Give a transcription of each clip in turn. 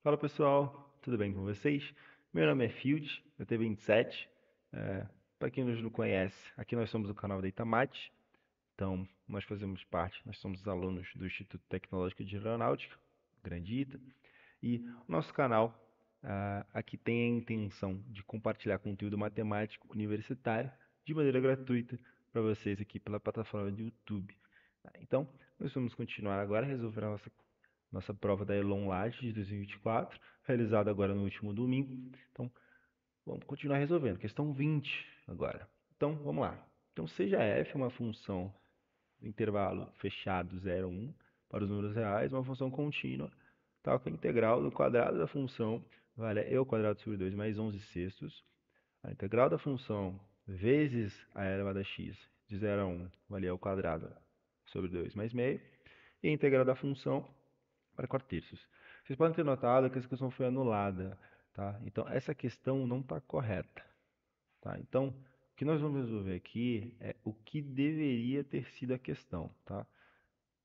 Fala pessoal, tudo bem com vocês? Meu nome é Field, eu tenho 27. Para quem nos não conhece, aqui nós somos o canal da Itamate, então nós fazemos parte, nós somos os alunos do Instituto Tecnológico de Aeronáutica, Grande ITA, e o nosso canal aqui tem a intenção de compartilhar conteúdo matemático universitário de maneira gratuita para vocês aqui pela plataforma do YouTube. Então, nós vamos continuar agora a resolver a nossa prova da Elon Laje de 2024, realizada agora no último domingo. Então, vamos continuar resolvendo. Questão 20 agora. Então, vamos lá. Então, seja f uma função do intervalo fechado 0, 1 para os números reais, uma função contínua, tal que a integral do quadrado da função vale a e ao quadrado sobre 2 mais 11 sextos. A integral da função vezes a elevado a x de 0 a 1 vale a ao quadrado sobre 2 mais meio. E a integral da função para 4 terços. Vocês podem ter notado que essa questão foi anulada, tá? Então, essa questão não está correta, tá? Então, o que nós vamos resolver aqui é o que deveria ter sido a questão, tá?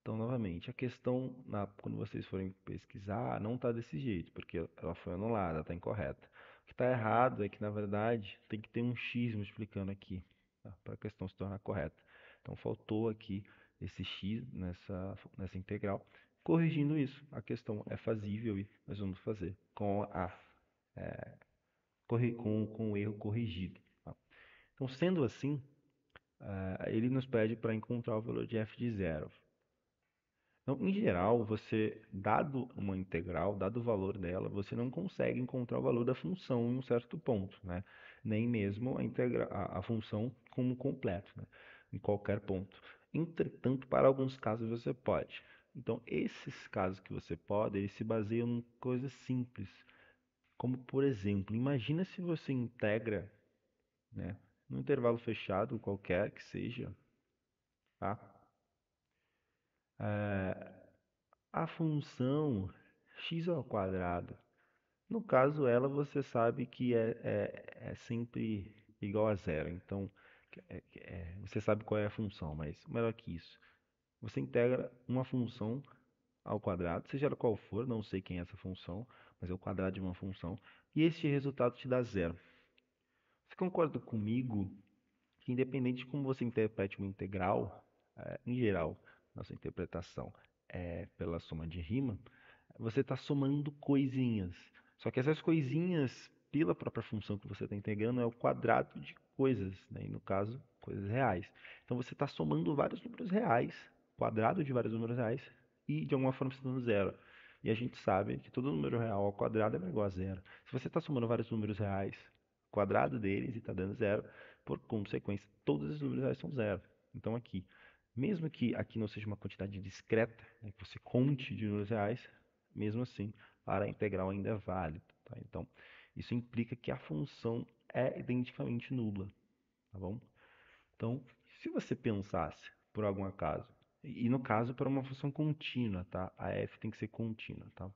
Então, novamente, a questão, quando vocês forem pesquisar, não está desse jeito, porque ela foi anulada, está incorreta. O que está errado é que, na verdade, tem que ter um x multiplicando aqui, tá? Para a questão se tornar correta. Então, faltou aqui esse x nessa integral. Corrigindo isso, a questão é fazível e nós vamos fazer com o erro corrigido, tá? Então, sendo assim, ele nos pede para encontrar o valor de f de zero. Então, em geral, dado uma integral, dado o valor dela, você não consegue encontrar o valor da função em um certo ponto, né? Nem mesmo a função como completo, né? Em qualquer ponto. Entretanto, para alguns casos você pode. Então, esses casos que você pode, eles se baseiam em coisas simples, como por exemplo, imagina se você integra, né, num intervalo fechado, qualquer que seja, tá? A função x ao quadrado. No caso, ela você sabe que é sempre igual a zero. Então, você sabe qual é a função, mas melhor que isso. Você integra uma função ao quadrado, seja ela qual for, não sei quem é essa função, mas é o quadrado de uma função, e este resultado te dá zero. Você concorda comigo que independente de como você interprete uma integral, em geral, nossa interpretação é pela soma de rima, você está somando coisinhas. Só que essas coisinhas, pela própria função que você está integrando, é o quadrado de coisas, né? E no caso, coisas reais. Então você está somando vários números reais, quadrado de vários números reais, e de alguma forma você está dando zero. E a gente sabe que todo número real ao quadrado é igual a zero. Se você está somando vários números reais, quadrado deles e está dando zero, por consequência, todos os números reais são zero. Então aqui, mesmo que aqui não seja uma quantidade discreta, né, que você conte de números reais, mesmo assim, para a integral ainda é válido, tá? Então, isso implica que a função é identicamente nula, tá bom? Então, se você pensasse, por algum acaso, e no caso para uma função contínua, tá? A f tem que ser contínua, tá?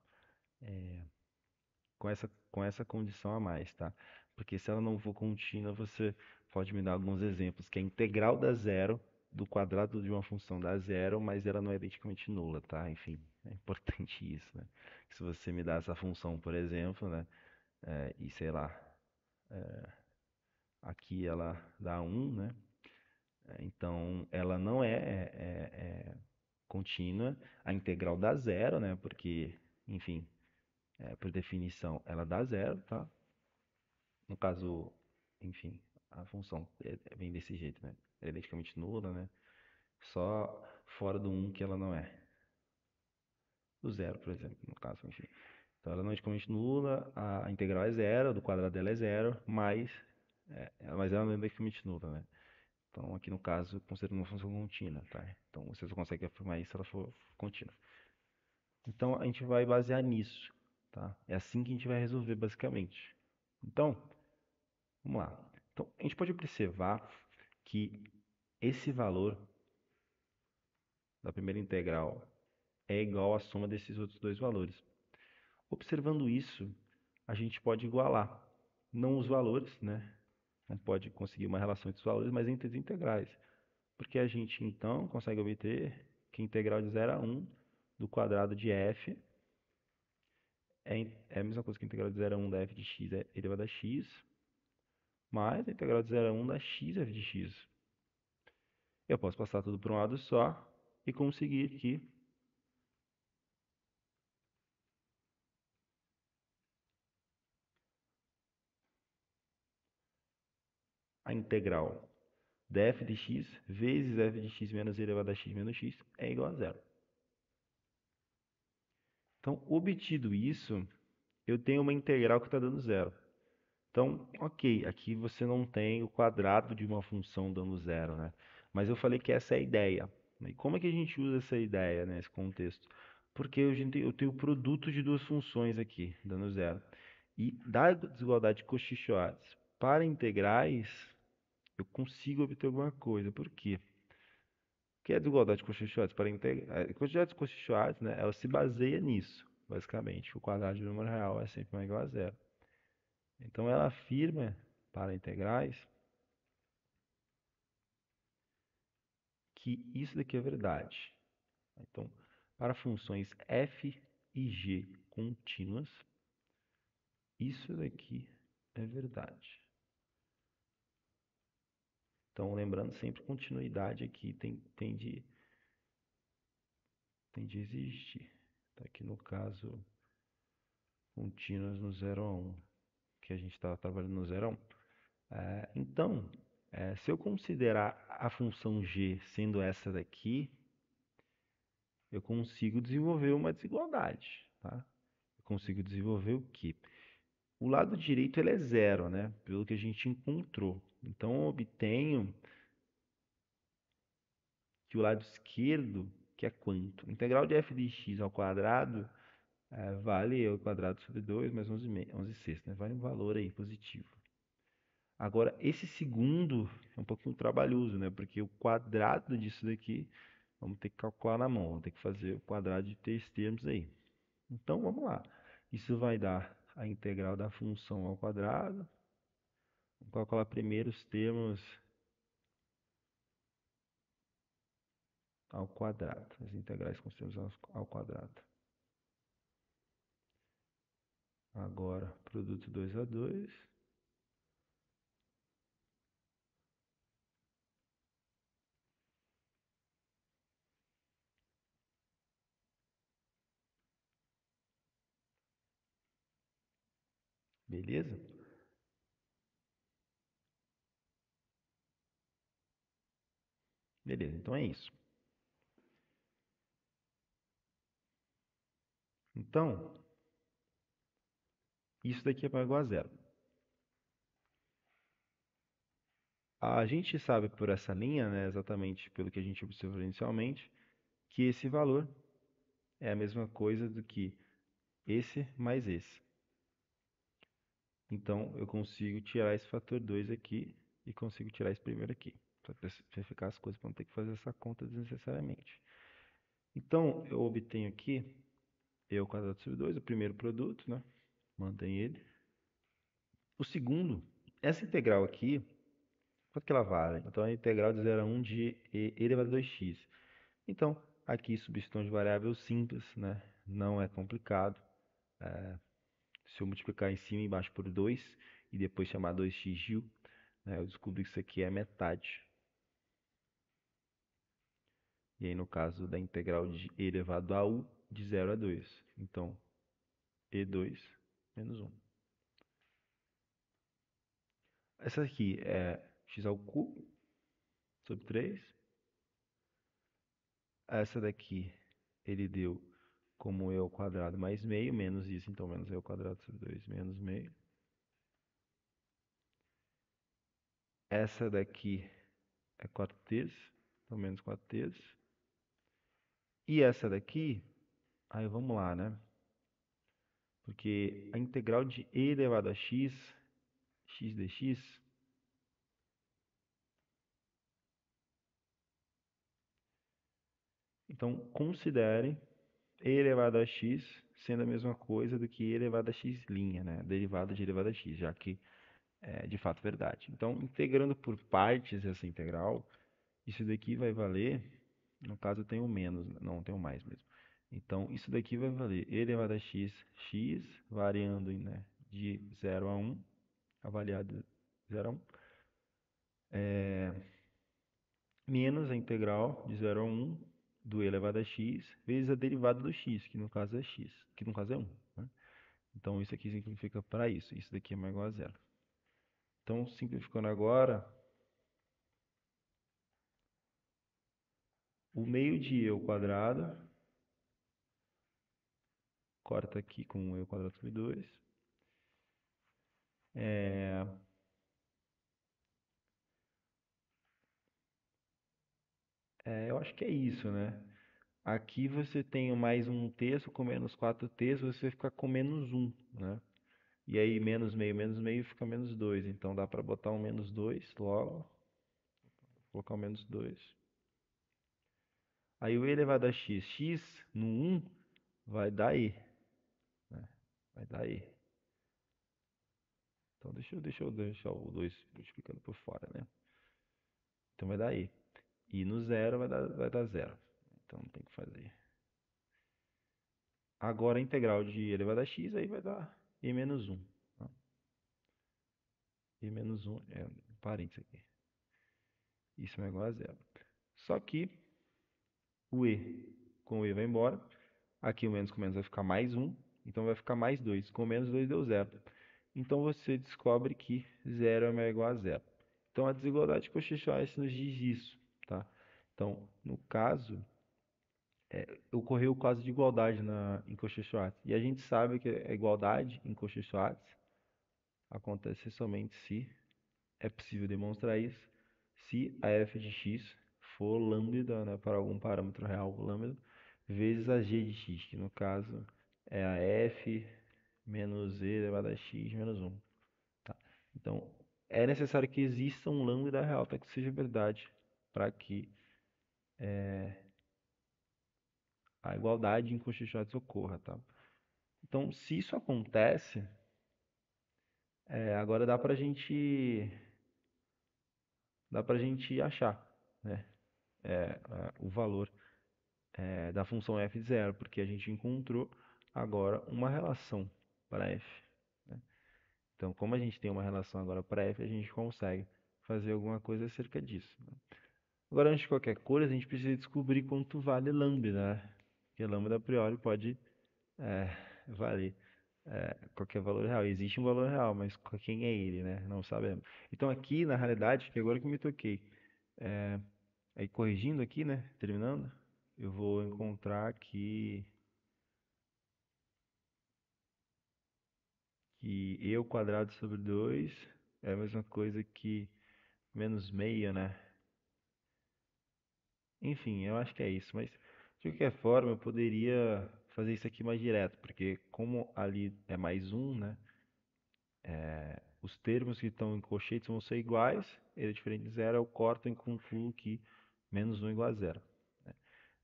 Com essa condição a mais, tá? Porque se ela não for contínua, você pode me dar alguns exemplos, que a integral da zero do quadrado de uma função dá zero, mas ela não é identicamente nula, tá? Enfim, é importante isso, né? Se você me dá essa função, por exemplo, né? E sei lá, aqui ela dá um, né? Então ela não é contínua, a integral dá zero, né? Porque, enfim, por definição, ela dá zero, tá? No caso, enfim, a função vem desse jeito, né? Ela é identicamente nula, né? Só fora do um que ela não é. Do zero, por exemplo, no caso, enfim. Então ela não é identicamente nula, a integral é zero, do quadrado dela é zero, mas ela não é identicamente nula, né? Então aqui no caso, considero uma função contínua, tá? Então você só consegue afirmar isso se ela for contínua. Então a gente vai basear nisso, tá? É assim que a gente vai resolver basicamente. Então, vamos lá. Então, a gente pode observar que esse valor da primeira integral é igual à soma desses outros dois valores. Observando isso, a gente pode igualar, não os valores, né? Não pode conseguir uma relação entre os valores, mas entre as integrais. Porque a gente, então, consegue obter que a integral de 0 a 1 do quadrado de f é a mesma coisa que a integral de 0 a 1 da f de x é elevado a x, mais a integral de 0 a 1 da x f de x. Eu posso passar tudo para um lado só e conseguir aqui a integral de f de x vezes f de x menos e elevado a x menos x é igual a zero. Então, obtido isso, eu tenho uma integral que está dando zero. Então, ok, aqui você não tem o quadrado de uma função dando zero, né? Mas eu falei que essa é a ideia. E como é que a gente usa essa ideia nesse contexto? Porque eu tenho o produto de duas funções aqui, dando zero. E da desigualdade de Cauchy-Schwarz para integrais, eu consigo obter alguma coisa. Por quê? Porque a desigualdade de Cauchy-Schwarz para integrais, a desigualdade de Cauchy-Schwarz, né, ela se baseia nisso, basicamente. O quadrado de um número real é sempre igual a zero. Então ela afirma para integrais que isso daqui é verdade. Então, para funções f e g contínuas, isso daqui é verdade. Então, lembrando sempre, continuidade aqui tem de existir. Tá aqui no caso, contínuas no 0 a 1, que a gente está trabalhando no 0 a 1. Então, se eu considerar a função g sendo essa daqui, eu consigo desenvolver uma desigualdade, tá? Eu consigo desenvolver o quê? O lado direito ele é zero, né? Pelo que a gente encontrou. Então, eu obtenho que o lado esquerdo, que é quanto? Integral de f de x ao quadrado vale e ao quadrado sobre 2 mais 11 sextos, né? Vale um valor aí positivo. Agora, esse segundo é um pouquinho trabalhoso, né? Porque o quadrado disso daqui, vamos ter que calcular na mão. Vamos ter que fazer o quadrado de três termos aí. Então, vamos lá. Isso vai dar a integral da função ao quadrado. Vamos calcular primeiro os termos ao quadrado. As integrais com os termos ao quadrado. Agora, produto 2 a 2. Beleza? Beleza, então é isso. Então, isso daqui é igual a zero. A gente sabe por essa linha, né, exatamente pelo que a gente observou inicialmente, que esse valor é a mesma coisa do que esse mais esse. Então, eu consigo tirar esse fator 2 aqui e consigo tirar esse primeiro aqui. Para ficar as coisas para não ter que fazer essa conta desnecessariamente. Então, eu obtenho aqui e ao quadrado sobre 2, o primeiro produto, né? Mantém ele. O segundo, essa integral aqui, quanto que ela vale? Então, é a integral de 0 a 1 de e elevado a 2x. Então, aqui substituição de variável simples, né? Não é complicado. Se eu multiplicar em cima e embaixo por 2 e depois chamar 2x de u, né? Eu descubro que isso aqui é metade. E aí, no caso da integral de e elevado a u, de 0 a 2. Então, e2 menos 1. Essa aqui é x ao cubo sobre 3. Essa daqui ele deu como e ao quadrado mais meio, menos isso, então menos e ao quadrado sobre 2 menos meio. Essa daqui é 4 terços, então menos 4 terços. E essa daqui, aí vamos lá, né? Porque a integral de e elevado a x, x dx, então considere e elevado a x sendo a mesma coisa do que e elevado a x', né? Derivada de elevado a x, já que é de fato verdade. Então, integrando por partes essa integral, isso daqui vai valer, no caso eu tenho menos, não tenho mais mesmo. Então, isso daqui vai valer e elevado a x, x variando, né, de 0 a 1, avaliado de 0 a 1, menos a integral de 0 a 1 do e elevado a x, vezes a derivada do x, que no caso é x, que no caso é 1. Né? Então, isso aqui simplifica para isso. Isso daqui é mais igual a zero. Então, simplificando agora, o meio de e ao quadrado, corta aqui com e ao quadrado sobre 2. Eu acho que é isso, né? Aqui você tem o mais um terço com menos 4 terços, você fica com menos 1, né? E aí menos meio fica menos 2. Então dá para botar um menos 2 logo. Vou colocar um menos 2. Aí o e elevado a x, x no 1 vai dar e. Né? Vai dar e. Então deixa eu deixar o 2 multiplicando por fora, né? Então vai dar e. E no zero vai dar zero. Então não tem o que fazer. Agora a integral de e elevado a x aí vai dar e menos 1. Tá? E menos 1 é um parênteses aqui. Isso é igual a zero. Só que o e com o e vai embora. Aqui o menos com menos vai ficar mais 1. Então vai ficar mais 2. Com menos 2 deu zero. Então você descobre que zero é igual a zero. Então a desigualdade coxinha nos diz isso. Tá? Então, no caso, ocorreu o caso de igualdade em Cauchy-Schwarz. E a gente sabe que a igualdade em Cauchy-Schwarz acontece somente se é possível demonstrar isso, se a f de x for lambda, né, para algum parâmetro real lambda, vezes a g de x, que no caso é a f menos e elevado a x menos 1. Tá? Então, é necessário que exista um lambda real para que seja verdade, para que a igualdade em Cauchy-Schwarz ocorra. Tá? Então, se isso acontece, agora dá para gente achar, né, o valor da função f de zero, porque a gente encontrou agora uma relação para f. Né? Então, como a gente tem uma relação agora para f, a gente consegue fazer alguma coisa acerca disso. Né? Agora, antes de qualquer coisa, a gente precisa descobrir quanto vale lambda, né? Porque lambda a priori pode valer qualquer valor real. Existe um valor real, mas quem é ele, né? Não sabemos. Então aqui, na realidade, que agora que me toquei, aí corrigindo aqui, né? Terminando, eu vou encontrar que e ao quadrado sobre 2 é a mesma coisa que menos meio, né? Enfim, eu acho que é isso, mas de qualquer forma eu poderia fazer isso aqui mais direto, porque como ali é mais um, né? Os termos que estão em colchetes vão ser iguais, ele é diferente de zero, eu corto e concluo que menos um é igual a zero. Né?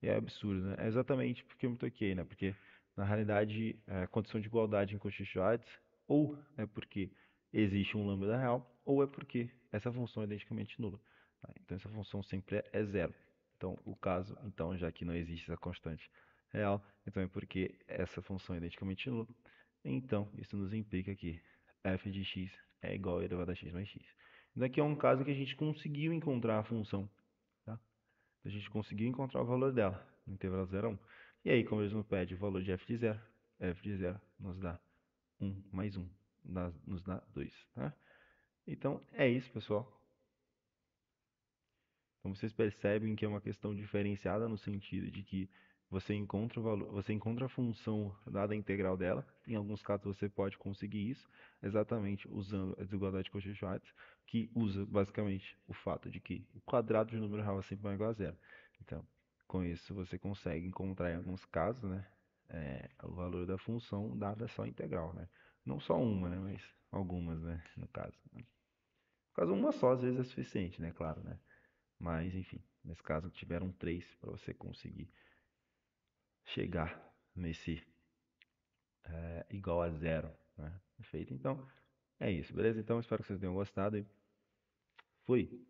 E é absurdo, né? É exatamente porque eu me toquei, né? Porque, na realidade, a condição de igualdade em Cauchy-Schwarz ou é porque existe um lambda real, ou é porque essa função é identicamente nula. Tá? Então, essa função sempre é zero. Então, o caso, então, já que não existe essa constante real, então é porque essa função é identicamente nula. Então, isso nos implica que f de x é igual a elevado a x mais x. Isso aqui é um caso que a gente conseguiu encontrar a função. Tá? A gente conseguiu encontrar o valor dela no intervalo 0 a 1. E aí, como eles nos pedem o valor de f de 0 nos dá 1 mais 1, nos dá 2. Tá? Então, é isso, pessoal. Então vocês percebem que é uma questão diferenciada no sentido de que você encontra o valor, você encontra a função dada a integral dela. Em alguns casos você pode conseguir isso exatamente usando a desigualdade de Cauchy-Schwarz, que usa basicamente o fato de que o quadrado de um número real é sempre igual a zero. Então, com isso você consegue encontrar em alguns casos, né, o valor da função dada só a integral, né? Não só uma, né, mas algumas, né, no caso. No caso, uma só às vezes é suficiente, né, claro, né? Mas, enfim, nesse caso tiveram três para você conseguir chegar nesse igual a zero, né? Perfeito? Então, é isso, beleza? Então, espero que vocês tenham gostado e fui!